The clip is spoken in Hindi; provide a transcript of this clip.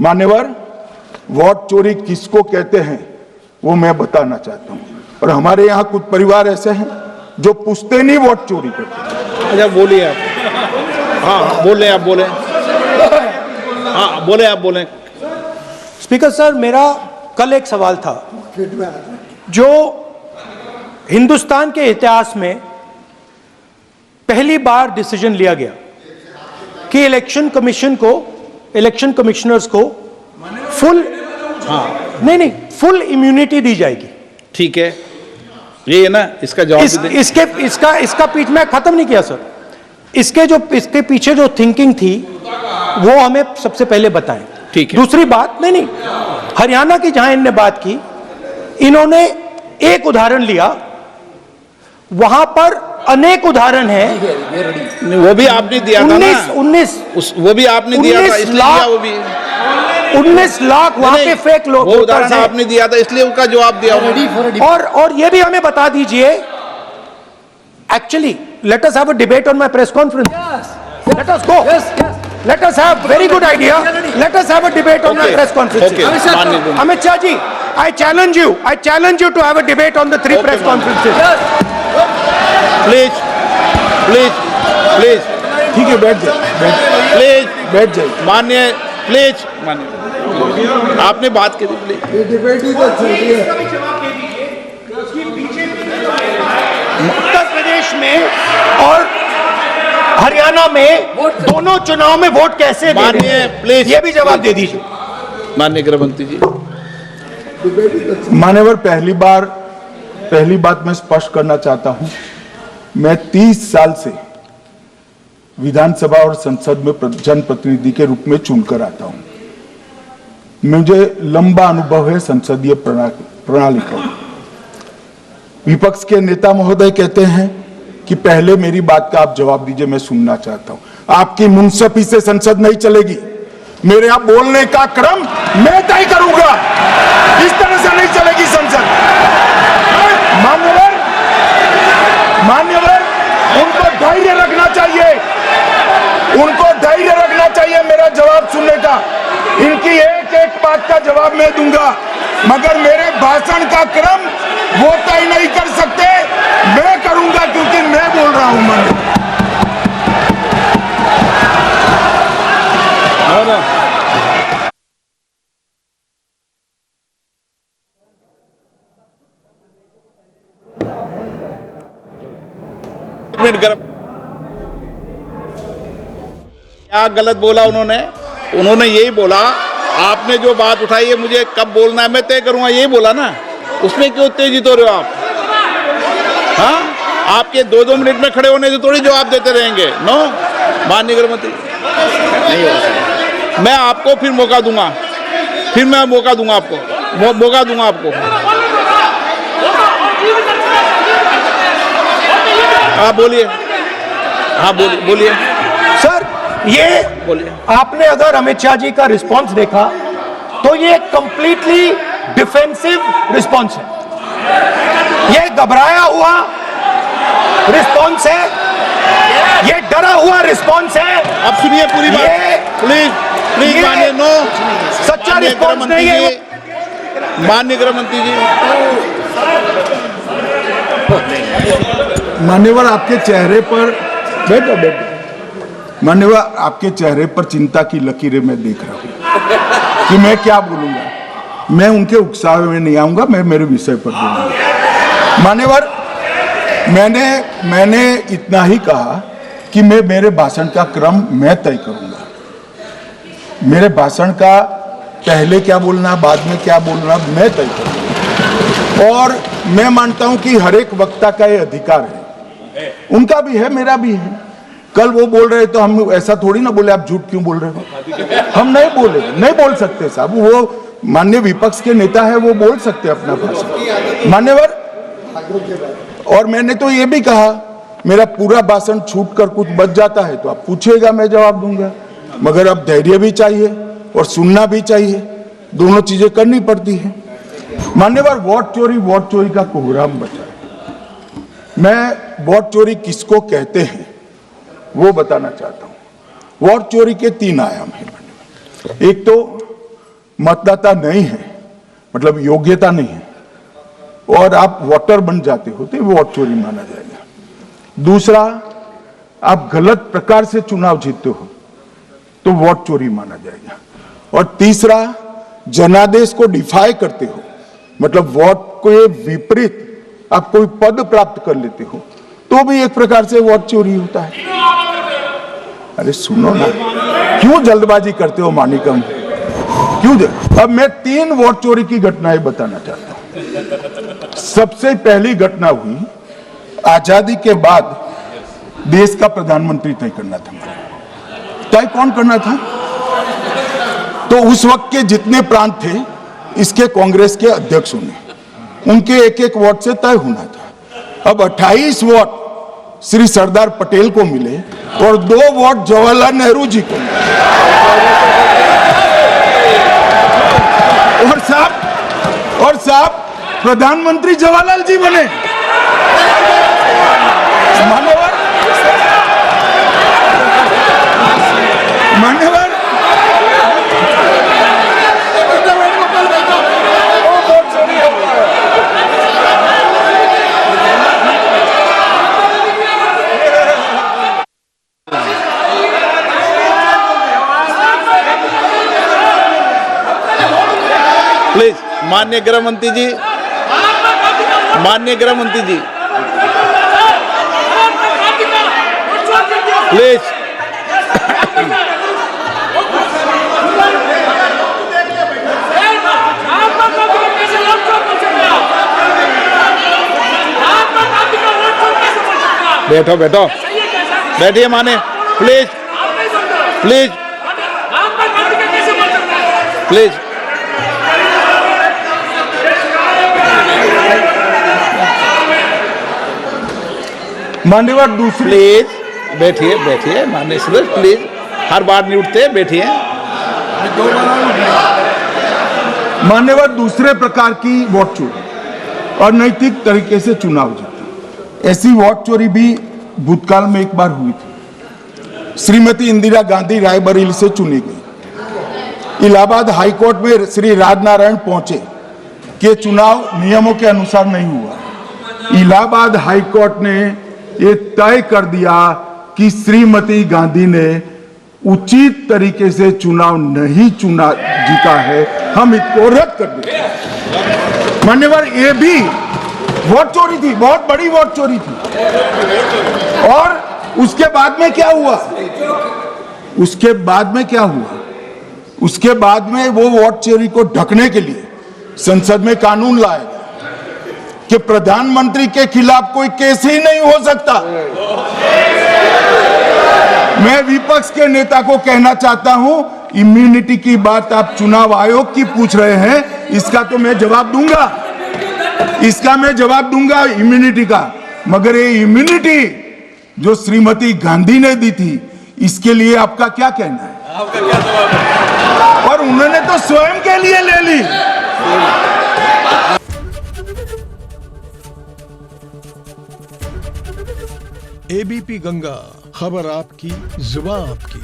मान्यवर, वोट चोरी किसको कहते हैं वो मैं बताना चाहता हूं। और हमारे यहाँ कुछ परिवार ऐसे हैं जो पूछते नहीं, वोट चोरी करते। अच्छा, बोलिए आप। हाँ, बोले आप, बोले। हाँ, बोले आप, बोले। स्पीकर सर, मेरा कल एक सवाल था। जो हिंदुस्तान के इतिहास में पहली बार डिसीजन लिया गया कि इलेक्शन कमिश्नर्स को फुल फुल इम्यूनिटी दी जाएगी। ठीक है, ये है ना, इसका जवाब इसका पीठ में खत्म नहीं किया सर। इसके पीछे जो थिंकिंग थी वो हमें सबसे पहले बताएं। ठीक है। दूसरी बात, नहीं, हरियाणा की जहां इन्होंने बात की, इन्होंने एक उदाहरण लिया, वहां पर अनेक उदाहरण हैं। वो भी आपने दिया था ना, 19 वो भी आपने दिया था, इसलिए वो भी 19 लाख वहां पे फेक लोग, वो उदाहरण आपने दिया था, इसलिए उसका जवाब दिया। और ये भी हमें बता दीजिए, actually let us have a debate on my press conference. Let us go, let us have very good idea, let us have a debate on the press conference. Amit Shah ji, I challenge you to have a debate on the 3 press conferences. Please. ठीक है, बैठ जाइए। माननीय, प्लीज माननीय, आपने बात की थी, प्लीज। डिबेट ही तो चल रही है। उत्तर प्रदेश में और हरियाणा में दोनों चुनाव में वोट कैसे दे रहे हैं, प्लीज ये भी जवाब दे दीजिए। माननीय गृह मंत्री जी। मान्यवर, पहली बात मैं स्पष्ट करना चाहता हूं, मैं 30 साल से विधानसभा और संसद में जनप्रतिनिधि के रूप में चुनकर आता हूं। मुझे लंबा अनुभव है संसदीय प्रणाली का। विपक्ष के नेता महोदय कहते हैं कि पहले मेरी बात का आप जवाब दीजिए, मैं सुनना चाहता हूं। आपकी मुंसफी से संसद नहीं चलेगी। मेरे यहां बोलने का क्रम मैं तय करूंगा, इस तरह से नहीं चलेगी संसद। मान्यवर, उनको धैर्य रखना चाहिए, मेरा जवाब सुनने का। इनकी एक बात का जवाब मैं दूंगा, मगर मेरे भाषण का क्रम वो तय नहीं कर सकते, मैं करूंगा, क्योंकि मैं बोल रहा हूं। क्या गलत बोला उन्होंने यही बोला, आपने जो बात उठाई है मुझे कब बोलना है मैं तय करूंगा, यही बोला ना। उसमें क्यों उत्तेजित हो रहे हो आप? हाँ, आपके 2-2 मिनट में खड़े होने से थोड़ी जवाब देते रहेंगे। नो, माननीय गृह मंत्री, नहीं हो सकता। मैं आपको फिर मौका दूंगा, आपको। हाँ, बोलिए। सर, ये बोलिए, आपने अगर अमित शाह जी का रिस्पांस देखा तो ये कंप्लीटली डिफेंसिव रिस्पांस है, ये घबराया हुआ रिस्पांस है, ये डरा हुआ रिस्पांस है। अब सुनिए पूरी बात, प्लीज मानिए। नो, सच्चा रिस्पांस नहीं है। माननीय गृह मंत्री जी। मान्यवर, आपके चेहरे पर बैठो। मान्यवर, आपके चेहरे पर चिंता की लकीरें मैं देख रहा हूं कि मैं क्या बोलूंगा। मैं उनके उकसावे में नहीं आऊंगा, मैं मेरे विषय पर बोलूंगा। मान्यवर, मैंने इतना ही कहा कि मैं मेरे भाषण का क्रम मैं तय करूंगा। मेरे भाषण का पहले क्या बोलना, बाद में क्या बोलना, मैं तय करूंगा। और मैं मानता हूं कि हर एक वक्ता का ये अधिकार है, उनका भी है, मेरा भी है। कल वो बोल रहे तो हम ऐसा थोड़ी ना बोले आप झूठ क्यों बोल रहे हो, हम नहीं बोल सकते साहब। वो माननीय विपक्ष के नेता है, वो बोल सकते अपना भाषण। मान्यवर, और मैंने तो ये भी कहा, मेरा पूरा भाषण छूट कर कुछ बच जाता है तो आप पूछिएगा, मैं जवाब दूंगा। मगर अब धैर्य भी चाहिए और सुनना भी चाहिए, दोनों चीजें करनी पड़ती है। मान्यवर, वोट चोरी का कोहराम बचा। मैं वोट चोरी किसको कहते हैं वो बताना चाहता हूं। वोट चोरी के 3 आयाम हैं। एक तो मतदाता नहीं है, मतलब योग्यता नहीं है, और आप वोटर बन जाते हो तो वोट चोरी माना जाएगा। दूसरा, आप गलत प्रकार से चुनाव जीतते हो तो वोट चोरी माना जाएगा। और तीसरा, जनादेश को डिफाई करते हो, मतलब वोट के विपरीत आप कोई पद प्राप्त कर लेते हो तो भी एक प्रकार से वोट चोरी होता है। अरे सुनो ना, क्यों जल्दबाजी करते हो मानिकम, क्यों? अब मैं 3 वोट चोरी की घटनाएं बताना चाहता हूं। सबसे पहली घटना हुई, आजादी के बाद देश का प्रधानमंत्री तय करना था। तय कौन करना था? तो उस वक्त के जितने प्रांत थे, इसके कांग्रेस के अध्यक्षों ने, उनके एक एक वोट से तय होना था। अब 28 वोट श्री सरदार पटेल को मिले और 2 वोट जवाहरलाल नेहरू जी को मिले। और साहब प्रधानमंत्री जवाहरलाल जी बने। मान्यवर, मान्यवर, प्लीज माननीय गृह मंत्री जी, माननीय गृह मंत्री जी, प्लीज। बैठो बैठो, बैठिए माने, प्लीज प्लीज प्लीज। मान्यवर, दूसरी, प्लीज बैठिए बैठिए माननीय सदस्य, प्लीज, हर बार नहीं उठते, बैठिए। मान्यवर, दूसरे प्रकार की वोट चोरी, अनैतिक तरीके से चुनाव जीतना, ऐसी वोट चोरी भी भूतकाल में एक बार हुई थी। श्रीमती इंदिरा गांधी रायबरेली से चुनी गई। इलाहाबाद हाईकोर्ट में श्री राजनारायण पहुंचे कि चुनाव नियमों के अनुसार नहीं हुआ। इलाहाबाद हाईकोर्ट ने ये तय कर दिया कि श्रीमती गांधी ने उचित तरीके से चुनाव नहीं जीता है, हम इसको रद्द कर देते हैं। मान्यवर, ये भी वोट चोरी थी, बहुत बड़ी वोट चोरी थी। और उसके बाद में क्या हुआ? उसके बाद में क्या हुआ? उसके बाद में वो वोट चोरी को ढकने के लिए संसद में कानून लाया गया कि प्रधानमंत्री के खिलाफ कोई केस ही नहीं हो सकता। मैं विपक्ष के नेता को कहना चाहता हूं, इम्यूनिटी की बात आप चुनाव आयोग की पूछ रहे हैं, इसका तो मैं जवाब दूंगा, इसका मैं जवाब दूंगा इम्यूनिटी का। मगर ये इम्यूनिटी जो श्रीमती गांधी ने दी थी, इसके लिए आपका क्या कहना है? आपका क्या जवाब? और उन्होंने तो स्वयं के लिए ले ली। एबीपी गंगा, खबर आपकी, जुबान आपकी।